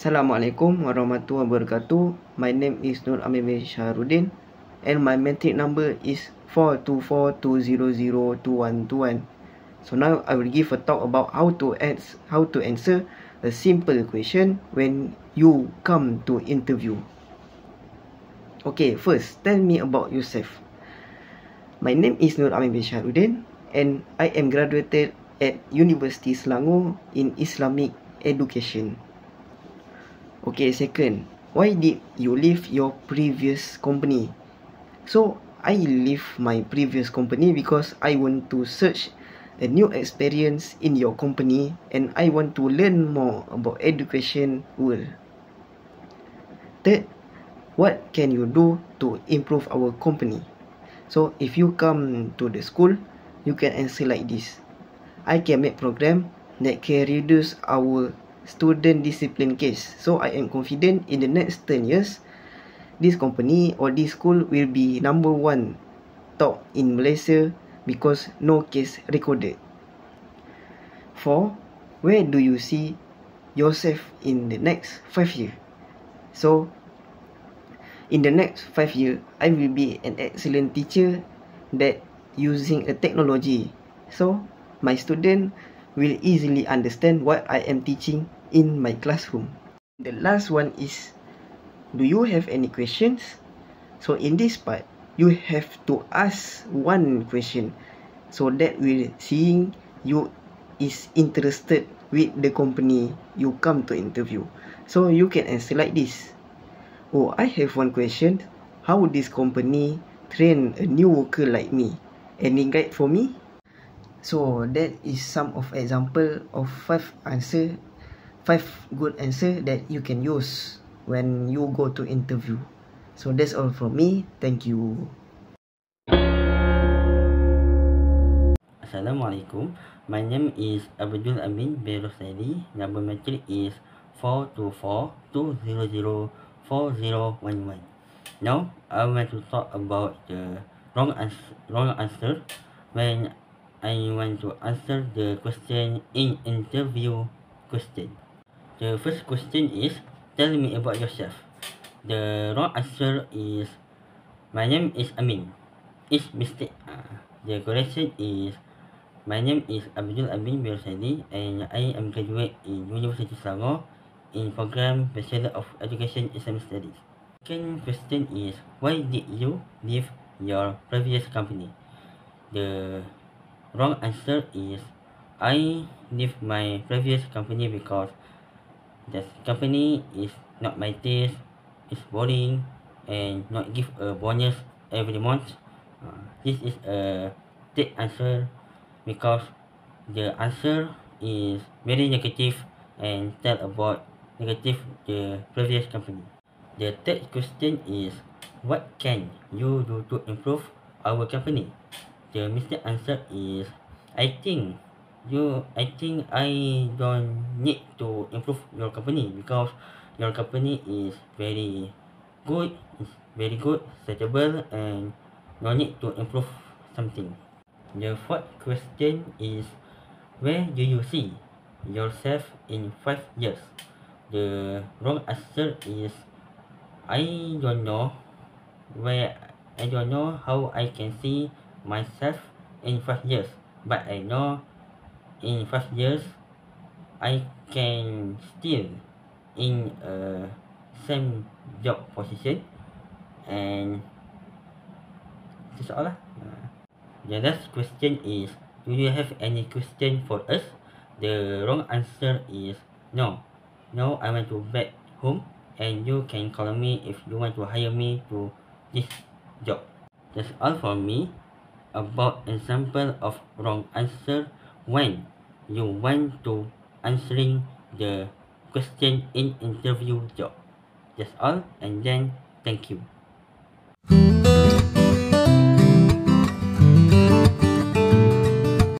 Assalamualaikum warahmatullahi wabarakatuh. My name is Nur Amin bin Syahrudin and my metric number is 424200212. So now I will give a talk about how to answer a simple question when you come to interview. Okay, first tell me about yourself. My name is Nur Amin bin Syahrudin and I am graduated at University Selangor in Islamic Education. Okay, second, why did you leave your previous company? So, I leave my previous company because I want to search a new experience in your company and I want to learn more about education world. Third, what can you do to improve our company? So, if you come to the school, you can answer like this. I can make program that can reduce our student discipline case. So I am confident in the next 10 years, this company or this school will be number 1 top in Malaysia because no case recorded. 4. Where do you see yourself in the next 5 years? So, in the next 5 years, I will be an excellent teacher that using a technology. So, my student will easily understand what I am teaching in my classroom. The last one is, do you have any questions? So in this part, you have to ask one question so that will seeing you is interested with the company you come to interview. So you can answer like this. Oh, I have one question. How would this company train a new worker like me? Any guide for me? So that is some of example of 5 good answer that you can use when you go to interview. So that's all from me. Thank you. Assalamualaikum. My name is Abdul Amin bin Rosali. Number metric is 424200411. Now I want to talk about the wrong answer when I want to answer the question in interview question. The first question is, tell me about yourself. The wrong answer is, my name is Amin. It's mistake. The correction is, my name is Abdul Amin bin Rosali and I am graduate in University Selangor in program Bachelor of Education Islamic Studies. Second question is, why did you leave your previous company? The wrong answer is, I leave my previous company because the company is not my taste, it's boring, and not give a bonus every month. This is a third answer because the answer is very negative and tell about negative the previous company. The third question is, what can you do to improve our company? The mistake answer is, I think I don't need to improve your company because your company is very good, suitable, and no need to improve something. The fourth question is, where do you see yourself in 5 years? The wrong answer is, I don't know how I can see myself in 5 years, but I know in 5 years I can still in a same job position, and that's all lah. The last question is, do you have any question for us? The wrong answer is, no. Now I want to back home and you can call me if you want to hire me to this job. That's all for me about example of wrong answer when you want to answering the question in interview job. That's all, and then thank you.